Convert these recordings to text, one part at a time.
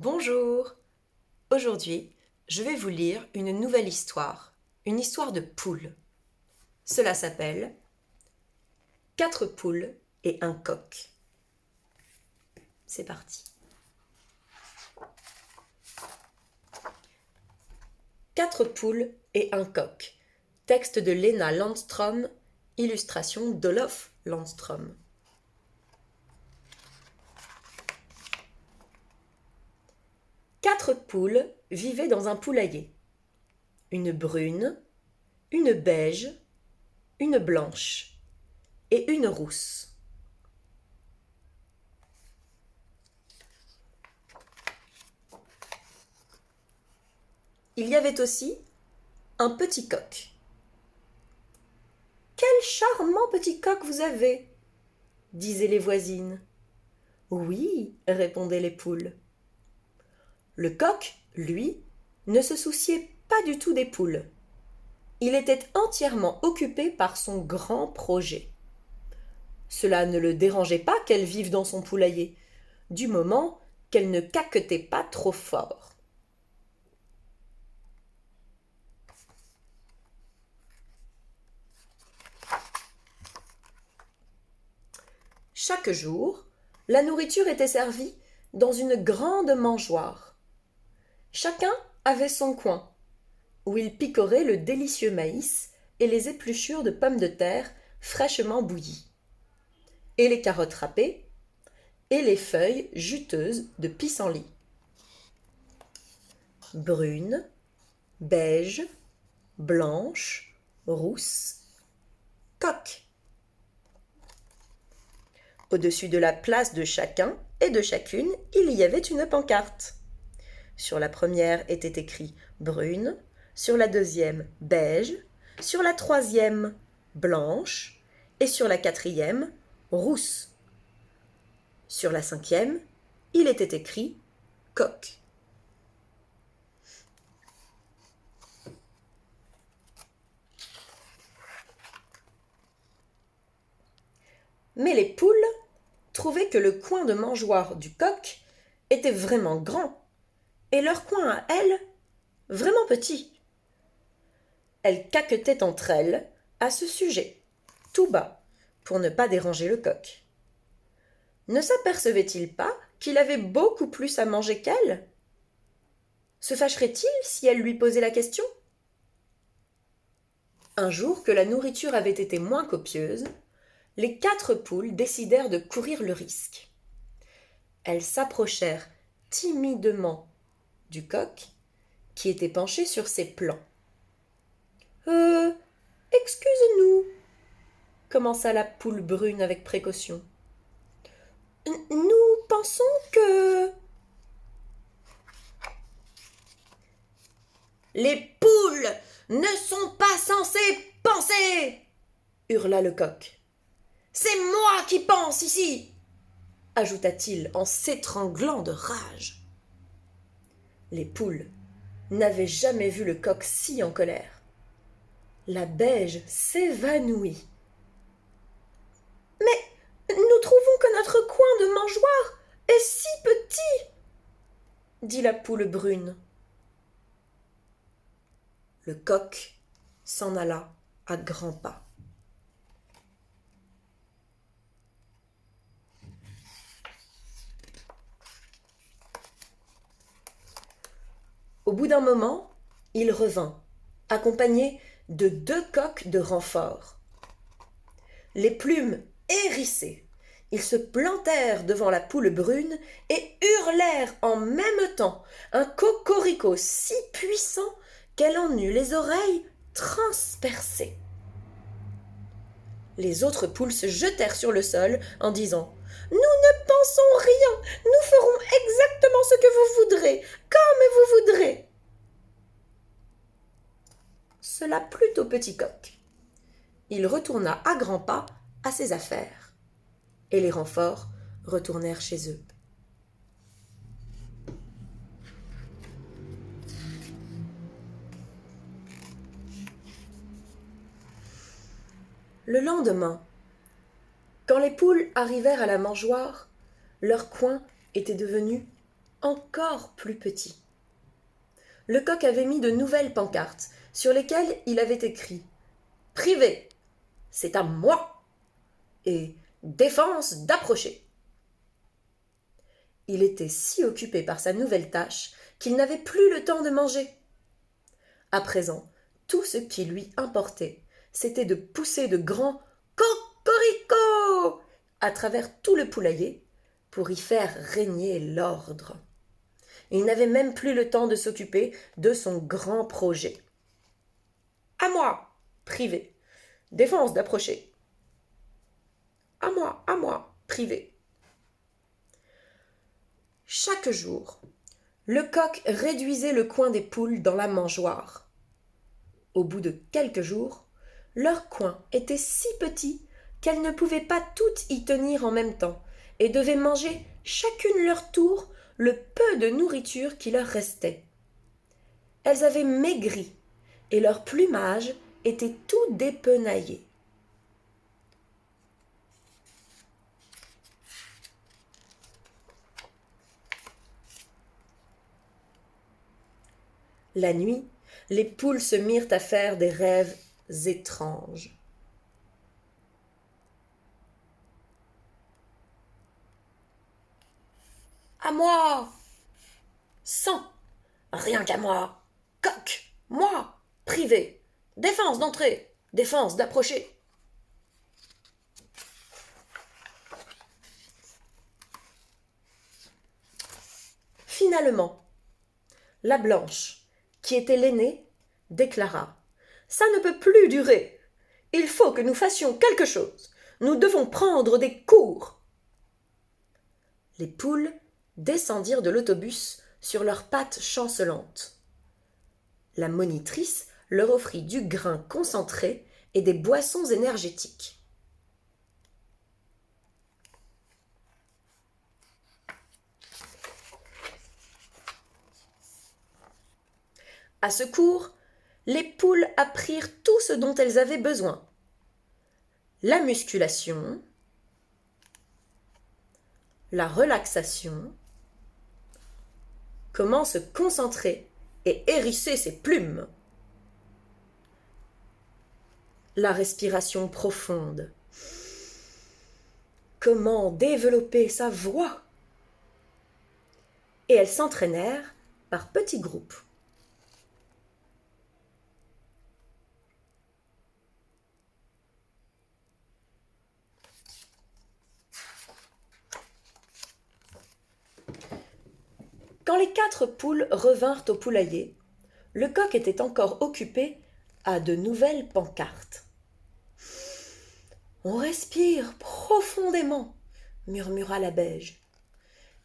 Bonjour! Aujourd'hui, je vais vous lire une nouvelle histoire, une histoire de poules. Cela s'appelle 4 poules et un coq. C'est parti. 4 poules et un coq. Texte de Lena Landstrom, illustration d'Olof Landstrom. Quatre poules vivaient dans un poulailler. Une brune, une beige, une blanche et une rousse. Il y avait aussi un petit coq. « Quel charmant petit coq vous avez !» disaient les voisines. « Oui, » répondaient les poules. Le coq, lui, ne se souciait pas du tout des poules. Il était entièrement occupé par son grand projet. Cela ne le dérangeait pas qu'elles vivent dans son poulailler, du moment qu'elles ne caquetaient pas trop fort. Chaque jour, la nourriture était servie dans une grande mangeoire. Chacun avait son coin, où il picorait le délicieux maïs et les épluchures de pommes de terre fraîchement bouillies, et les carottes râpées, et les feuilles juteuses de pissenlit. Brune, beige, blanche, rousse, coq. Au-dessus de la place de chacun et de chacune, il y avait une pancarte. Sur la première était écrit brune, sur la deuxième beige, sur la troisième blanche et sur la quatrième rousse. Sur la cinquième, il était écrit coq. Mais les poules trouvaient que le coin de mangeoire du coq était vraiment grand et leur coin à elles vraiment petit. Elles caquetaient entre elles à ce sujet, tout bas, pour ne pas déranger le coq. Ne s'apercevait-il pas qu'il avait beaucoup plus à manger qu'elle? Se fâcherait-il si elle lui posait la question? Un jour que la nourriture avait été moins copieuse, les 4 poules décidèrent de courir le risque. Elles s'approchèrent timidement du coq, qui était penché sur ses plans. Excuse-nous, commença la poule brune avec précaution. Nous pensons que... Les poules ne sont pas censées penser, hurla le coq. C'est moi qui pense ici, ajouta-t-il en s'étranglant de rage. Les poules n'avaient jamais vu le coq si en colère. La beige s'évanouit. Mais nous trouvons que notre coin de mangeoire est si petit, dit la poule brune. Le coq s'en alla à grands pas. Au bout d'un moment, il revint, accompagné de 2 coqs de renfort. Les plumes hérissées, ils se plantèrent devant la poule brune et hurlèrent en même temps un cocorico si puissant qu'elle en eut les oreilles transpercées. Les autres poules se jetèrent sur le sol en disant « Nous ne pensons rien, nous ferons exactement ce que vous voudrez, comme vous voudrez. » Cela plut au petit coq. Il retourna à grands pas à ses affaires, et les renforts retournèrent chez eux. Le lendemain, quand les poules arrivèrent à la mangeoire, leur coin était devenu encore plus petit. Le coq avait mis de nouvelles pancartes sur lesquelles il avait écrit « Privé, c'est à moi » et « Défense d'approcher ». Il était si occupé par sa nouvelle tâche qu'il n'avait plus le temps de manger. À présent, tout ce qui lui importait, c'était de pousser de grands cocorico à travers tout le poulailler pour y faire régner l'ordre. Il n'avait même plus le temps de s'occuper de son grand projet. À moi, privé. Défense d'approcher. À moi, privé. Chaque jour, le coq réduisait le coin des poules dans la mangeoire. Au bout de quelques jours, leur coin était si petit qu'elles ne pouvaient pas toutes y tenir en même temps et devaient manger chacune leur tour le peu de nourriture qui leur restait. Elles avaient maigri et leur plumage était tout dépenaillé. La nuit, les poules se mirent à faire des rêves étranges. À moi! Cent! Rien qu'à moi! Coq! Moi! Privé! Défense d'entrer! Défense d'approcher! Finalement, la blanche, qui était l'aînée, déclara « Ça ne peut plus durer. Il faut que nous fassions quelque chose. Nous devons prendre des cours. » Les poules descendirent de l'autobus sur leurs pattes chancelantes. La monitrice leur offrit du grain concentré et des boissons énergétiques. À ce cours, les poules apprirent tout ce dont elles avaient besoin. La musculation, la relaxation, comment se concentrer et hérisser ses plumes, la respiration profonde, comment développer sa voix. Et elles s'entraînèrent par petits groupes. Quand les 4 poules revinrent au poulailler, le coq était encore occupé à de nouvelles pancartes. « On respire profondément » murmura la beige.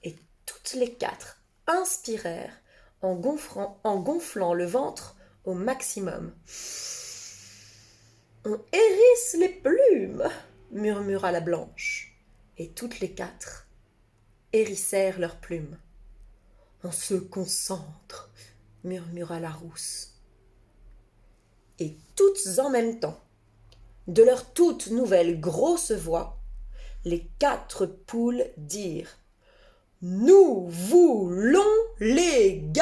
Et toutes les 4 inspirèrent en gonflant le ventre au maximum. « On hérisse les plumes » murmura la blanche. Et toutes les 4 hérissèrent leurs plumes. « On se concentre » murmura la rousse. Et toutes en même temps, de leur toute nouvelle grosse voix, les 4 poules dirent « Nous voulons l'égalité !»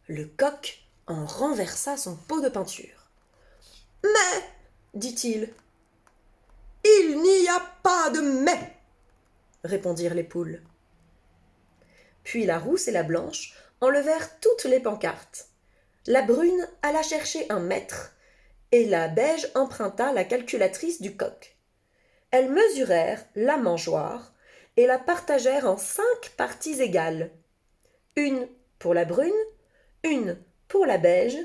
Le coq en renversa son pot de peinture. « Mais, dit-il, il n'y a pas de mais, répondirent les poules. Puis la rousse et la blanche enlevèrent toutes les pancartes. La brune alla chercher un mètre et la beige emprunta la calculatrice du coq. Elles mesurèrent la mangeoire et la partagèrent en 5 parties égales. Une pour la brune, une pour la beige,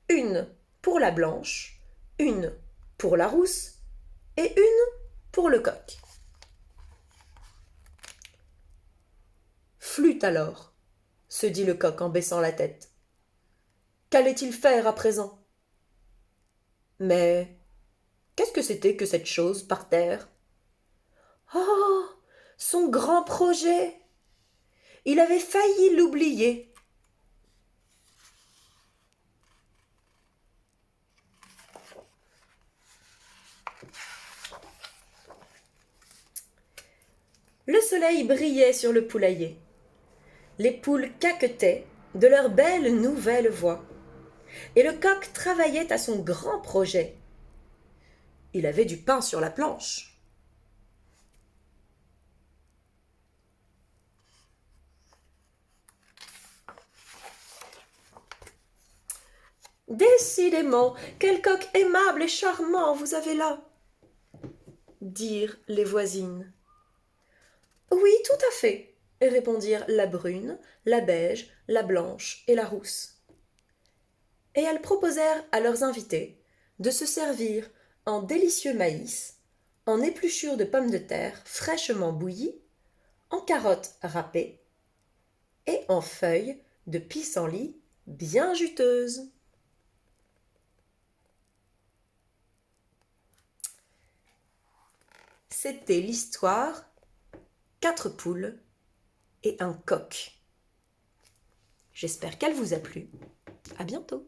une pour la blanche, une pour la rousse et une pour le coq. Flûte alors, se dit le coq en baissant la tête. Qu'allait-il faire à présent? Mais qu'est-ce que c'était que cette chose par terre? Oh, son grand projet! Il avait failli l'oublier. soleil brillait sur le poulailler. Les poules caquetaient de leur belle nouvelle voix. Et le coq travaillait à son grand projet. Il avait du pain sur la planche. Décidément, quel coq aimable et charmant vous avez là, dirent les voisines. Oui, tout à fait, répondirent la brune, la beige, la blanche et la rousse. Et elles proposèrent à leurs invités de se servir en délicieux maïs, en épluchures de pommes de terre fraîchement bouillies, en carottes râpées et en feuilles de pissenlit bien juteuses. C'était l'histoire 4 poules et un coq. J'espère qu'elle vous a plu. À bientôt.